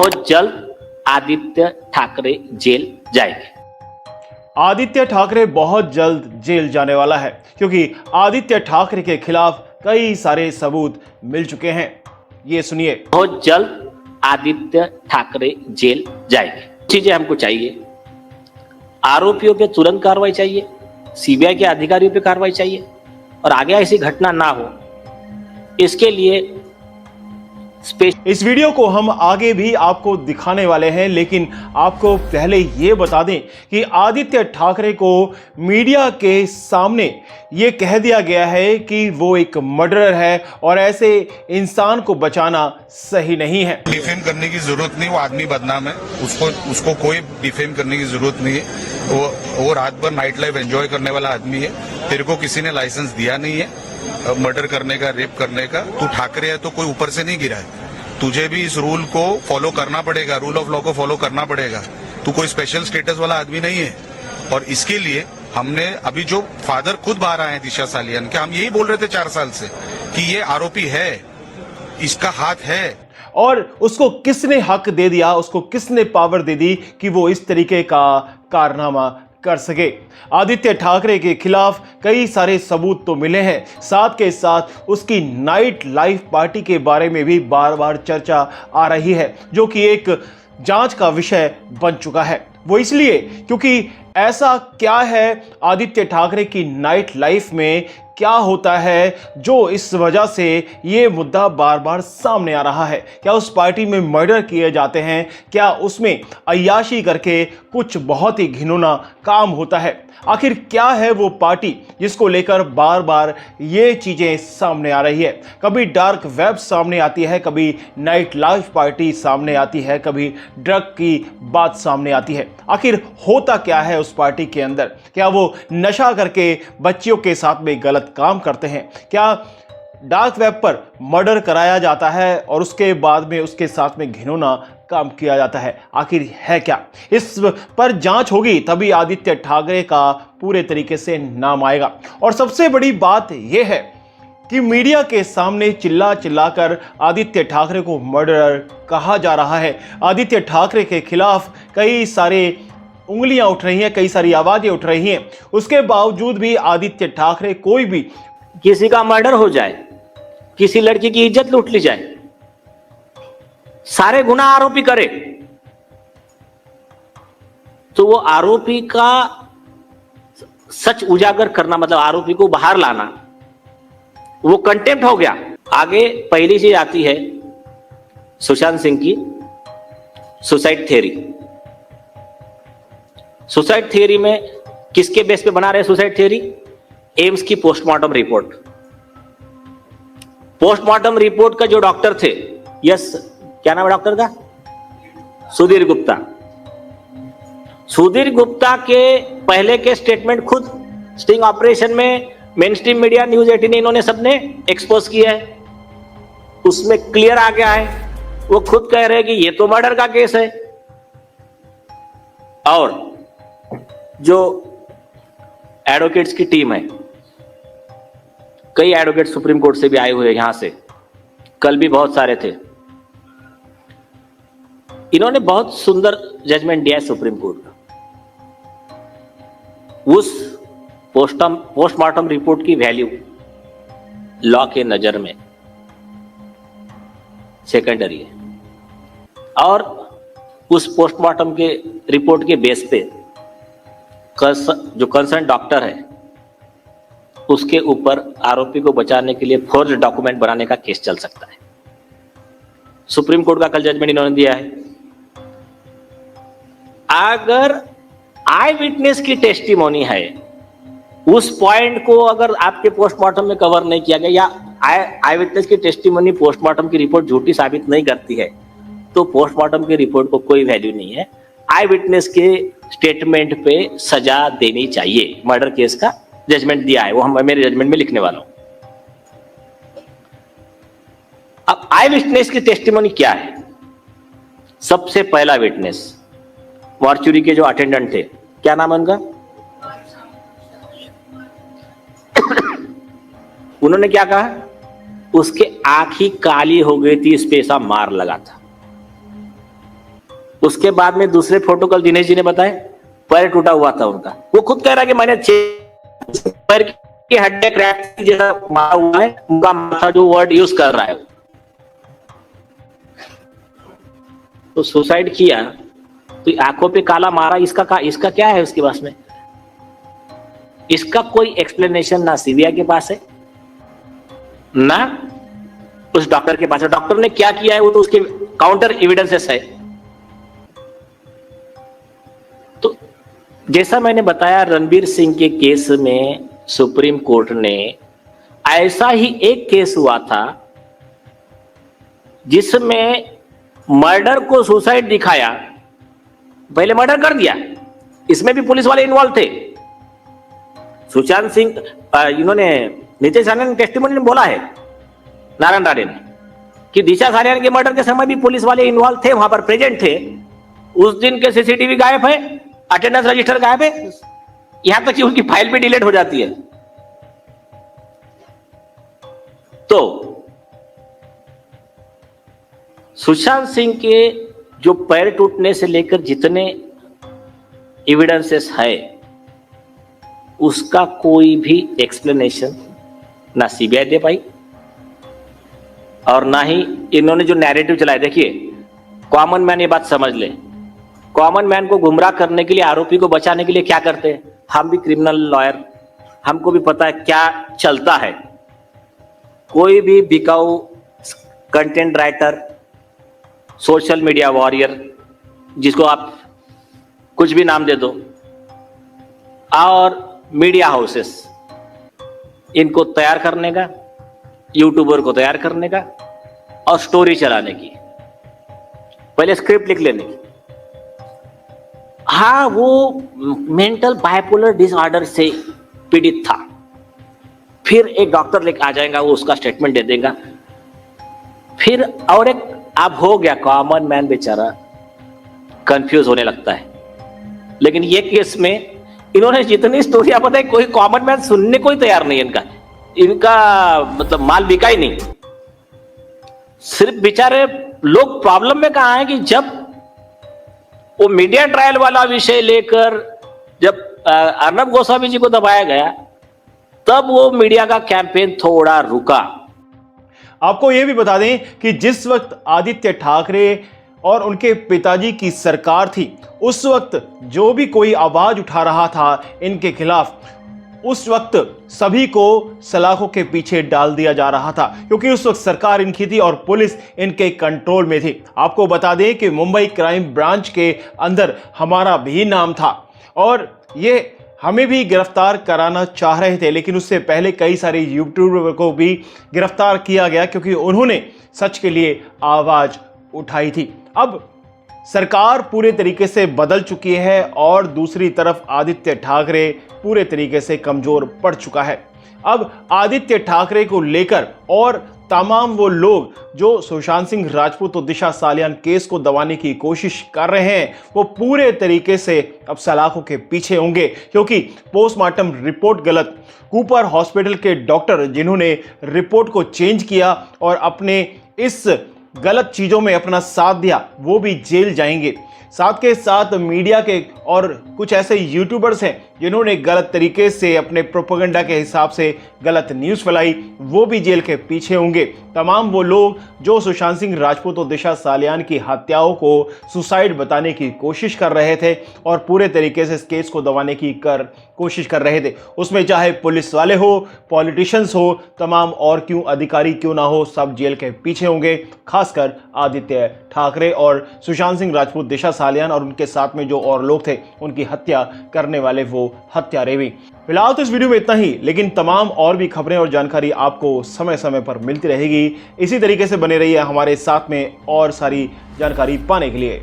बहुत जल्द आदित्य ठाकरे जेल जाएंगे। आदित्य ठाकरे बहुत जल्द जेल जाने वाला है क्योंकि आदित्य ठाकरे के खिलाफ कई सारे सबूत मिल चुके हैं। ये सुनिए। बहुत जल्द आदित्य ठाकरे जेल जाएंगे। चीजें हमको चाहिए, आरोपियों पे तुरंत कार्रवाई चाहिए, सीबीआई के अधिकारियों पे कार्रवाई चाहिए और आगे ऐसी घटना ना हो, इसके लिए इस वीडियो को हम आगे भी आपको दिखाने वाले हैं, लेकिन आपको पहले ये बता दें कि आदित्य ठाकरे को मीडिया के सामने ये कह दिया गया है कि वो एक मर्डरर है और ऐसे इंसान को बचाना सही नहीं है। डिफेम करने की जरूरत नहीं, वो आदमी बदनाम है, उसको कोई डिफेम करने की जरूरत नहीं है। वो रात भर नाइट लाइफ एंजॉय करने वाला आदमी है। तेरे को किसी ने लाइसेंस दिया नहीं है मर्डर करने का, रेप करने का। तू ठाकरे है तो कोई ऊपर से नहीं गिरा है। तुझे भी इस रूल को फॉलो करना पड़ेगा, रूल ऑफ लॉ को फॉलो करना पड़ेगा। तू कोई स्पेशल स्टेटस वाला आदमी नहीं है। और इसके लिए हमने अभी जो फादर खुद बाहर आए हैं दिशा सालियान के, हम यही बोल रहे थे 4 साल से कि ये आरोपी है, इसका हाथ है। और उसको किसने हक दे दिया, उसको किसने पावर दे दी कि वो इस तरीके का कारनामा कर सके। आदित्य ठाकरे के खिलाफ कई सारे सबूत तो मिले हैं, साथ के साथ उसकी नाइट लाइफ पार्टी के बारे में भी बार बार चर्चा आ रही है, जो कि एक जांच का विषय बन चुका है। वो इसलिए क्योंकि ऐसा क्या है आदित्य ठाकरे की नाइट लाइफ में, क्या होता है जो इस वजह से ये मुद्दा बार बार सामने आ रहा है। क्या उस पार्टी में मर्डर किए जाते हैं? क्या उसमें अय्याशी करके कुछ बहुत ही घिनौना काम होता है? आखिर क्या है वो पार्टी जिसको लेकर बार बार ये चीजें सामने आ रही है? कभी डार्क वेब सामने आती है, कभी नाइट लाइफ पार्टी सामने आती है, कभी ड्रग की बात सामने आती है। आखिर होता क्या है उस पार्टी के अंदर? क्या वो नशा करके बच्चियों के साथ में गलत काम करते हैं? क्या डार्क वेब पर मर्डर कराया जाता है और उसके बाद में उसके साथ में घिनौना काम किया जाता है? आखिर है क्या? इस पर जांच होगी तभी आदित्य ठाकरे का पूरे तरीके से नाम आएगा। और सबसे बड़ी बात यह है कि मीडिया के सामने चिल्ला चिल्लाकर आदित्य ठाकरे को मर्डरर कहा जा रहा है। आदित्य ठाकरे के खिलाफ कई सारे उंगलियां उठ रही हैं, कई सारी आवाजें उठ रही हैं। उसके बावजूद भी आदित्य ठाकरे, कोई भी किसी का मर्डर हो जाए, किसी लड़की की इज्जत लूट ली जाए, सारे गुनाह आरोपी करे, तो वो आरोपी का सच उजागर करना, मतलब आरोपी को बाहर लाना, वो कंटेम्प्ट हो गया। आगे पहली चीज आती है सुशांत सिंह की सुसाइड थ्योरी। सुसाइड थ्योरी में किसके बेस पे बना रहे सुसाइड थ्योरी? एम्स की पोस्टमार्टम रिपोर्ट। पोस्टमार्टम रिपोर्ट का जो डॉक्टर थे, यस, क्या नाम है डॉक्टर का? सुधीर गुप्ता। सुधीर गुप्ता के पहले के स्टेटमेंट खुद स्टिंग ऑपरेशन में मेन स्ट्रीम मीडिया, न्यूज 18 इन्होंने सबने एक्सपोज किया है। उसमें क्लियर आ गया है, वो खुद कह रहे हैं कि ये तो मर्डर का केस है। और जो एडवोकेट्स की टीम है, कई एडवोकेट सुप्रीम कोर्ट से भी आए हुए यहां से, कल भी बहुत सारे थे, इन्होंने बहुत सुंदर जजमेंट दिया है सुप्रीम कोर्ट का। उस पोस्टमार्टम रिपोर्ट की वैल्यू लॉ के नजर में सेकेंडरी है और उस पोस्टमार्टम के रिपोर्ट के बेस पे जो कंसर्न डॉक्टर है उसके ऊपर आरोपी को बचाने के लिए फोर्ज डॉक्यूमेंट बनाने का केस चल सकता है। सुप्रीम कोर्ट का कल जजमेंट इन्होंने दिया है। अगर आई विटनेस की टेस्टिमोनी है, उस पॉइंट को अगर आपके पोस्टमार्टम में कवर नहीं किया गया या आई विटनेस की टेस्टिमोनी पोस्टमार्टम की रिपोर्ट झूठी साबित नहीं करती है, तो पोस्टमार्टम की रिपोर्ट को कोई वैल्यू नहीं है। आई विटनेस के स्टेटमेंट पे सजा देनी चाहिए। मर्डर केस का जजमेंट दिया है, वो हम मेरे जजमेंट में लिखने वाला हूं। अब आई विटनेस की टेस्टिमोनी क्या है? सबसे पहला विटनेस मॉर्चुरी के जो अटेंडेंट थे, क्या नाम है उनका? उन्होंने क्या कहा? उसके आंख ही काली हो गई थी, इस पे ऐसा मार लगा था। उसके बाद में दूसरे फोटो कल दिनेश जी ने बताए, पैर टूटा हुआ था उनका। वो खुद कह रहा है कि मैंने पैर की हड्डी क्रैक जैसा मारा हुआ है, उनका माथा जो वर्ड यूज कर रहा है। तो सुसाइड किया तो आंखों पे काला मारा, इसका क्या है उसके पास में? इसका कोई एक्सप्लेनेशन ना सीबीआई के पास है ना उस डॉक्टर के पास है। डॉक्टर ने क्या किया है वो तो उसके काउंटर एविडेंसेस है। तो जैसा मैंने बताया, रणबीर सिंह के केस में सुप्रीम कोर्ट ने ऐसा ही एक केस हुआ था जिसमें मर्डर को सुसाइड दिखाया, पहले मर्डर कर दिया। इसमें भी पुलिस वाले इन्वॉल्व थे। सुशांत सिंह, इन्होंने नीतीश राणे ने टेस्टिमोनी में बोला है, नारायण राणे ने, कि दिशा सालियान के मर्डर के समय भी पुलिस वाले इन्वॉल्व थे, वहां पर प्रेजेंट थे। उस दिन के सीसीटीवी गायब है, अटेंडेंस रजिस्टर गायब है, यहां तक कि उनकी फाइल भी डिलीट हो जाती है। तो सुशांत सिंह के जो पैर टूटने से लेकर जितने एविडेंसेस है, उसका कोई भी एक्सप्लेनेशन ना सीबीआई दे पाई और ना ही इन्होंने जो नैरेटिव चलाया। देखिए, कॉमन मैन ये बात समझ ले, कॉमन मैन को गुमराह करने के लिए, आरोपी को बचाने के लिए क्या करते हैं? हम भी क्रिमिनल लॉयर, हमको भी पता है क्या चलता है। कोई भी बिकाऊ content writer, social media warrior, जिसको आप कुछ भी नाम दे दो, और मीडिया हाउसेस, इनको तैयार करने का, यूट्यूबर को तैयार करने का और स्टोरी चलाने की, पहले स्क्रिप्ट लिख लेने की। हाँ, वो मेंटल बाइपोलर डिसऑर्डर से पीड़ित था, फिर एक डॉक्टर लेकर आ जाएगा, वो उसका स्टेटमेंट दे देगा, फिर और एक अब हो गया। कॉमन मैन बेचारा कंफ्यूज होने लगता है। लेकिन ये केस में इन्होंने जितनी स्टोरियां बताई, कोई कॉमन मैन सुनने को ही तैयार नहीं है। इनका मतलब माल बिका ही नहीं। सिर्फ बेचारे लोग प्रॉब्लम में कहा है कि जब वो मीडिया ट्रायल वाला विषय लेकर जब अर्नब गोस्वामी जी को दबाया गया, तब वो मीडिया का कैंपेन थोड़ा रुका। आपको यह भी बता दें कि जिस वक्त आदित्य ठाकरे और उनके पिताजी की सरकार थी, उस वक्त जो भी कोई आवाज उठा रहा था इनके खिलाफ, उस वक्त सभी को सलाखों के पीछे डाल दिया जा रहा था, क्योंकि उस वक्त सरकार इनकी थी और पुलिस इनके कंट्रोल में थी। आपको बता दें कि मुंबई क्राइम ब्रांच के अंदर हमारा भी नाम था और ये हमें भी गिरफ्तार कराना चाह रहे थे, लेकिन उससे पहले कई सारे यूट्यूबर को भी गिरफ्तार किया गया क्योंकि उन्होंने सच के लिए आवाज उठाई थी। अब सरकार पूरे तरीके से बदल चुकी है और दूसरी तरफ आदित्य ठाकरे पूरे तरीके से कमजोर पड़ चुका है। अब आदित्य ठाकरे को लेकर और तमाम वो लोग जो सुशांत सिंह राजपूत और दिशा सालियान केस को दबाने की कोशिश कर रहे हैं, वो पूरे तरीके से अब सलाखों के पीछे होंगे, क्योंकि पोस्टमार्टम रिपोर्ट गलत, कूपर हॉस्पिटल के डॉक्टर जिन्होंने रिपोर्ट को चेंज किया और अपने इस गलत चीज़ों में अपना साथ दिया, वो भी जेल जाएंगे। साथ के साथ मीडिया के और कुछ ऐसे यूट्यूबर्स हैं जिन्होंने गलत तरीके से अपने प्रोपेगेंडा के हिसाब से गलत न्यूज़ फैलाई, वो भी जेल के पीछे होंगे। तमाम वो लोग जो सुशांत सिंह राजपूत और दिशा सालियान की हत्याओं को सुसाइड बताने की कोशिश कर रहे थे और पूरे तरीके से इस केस को दबाने की कोशिश कर रहे थे, उसमें चाहे पुलिस वाले हो, पॉलिटिशियंस हो, तमाम और क्यों अधिकारी क्यों ना हो, सब जेल के पीछे होंगे। खासकर आदित्य ठाकरे और सुशांत सिंह राजपूत, दिशा सालियान और उनके साथ में जो और लोग थे, उनकी हत्या करने वाले वो हत्यारे भी। फिलहाल तो इस वीडियो में इतना ही, लेकिन तमाम और भी खबरें और जानकारी आपको समय समय पर मिलती रहेगी। इसी तरीके से बने रहिए हमारे साथ में और सारी जानकारी पाने के लिए।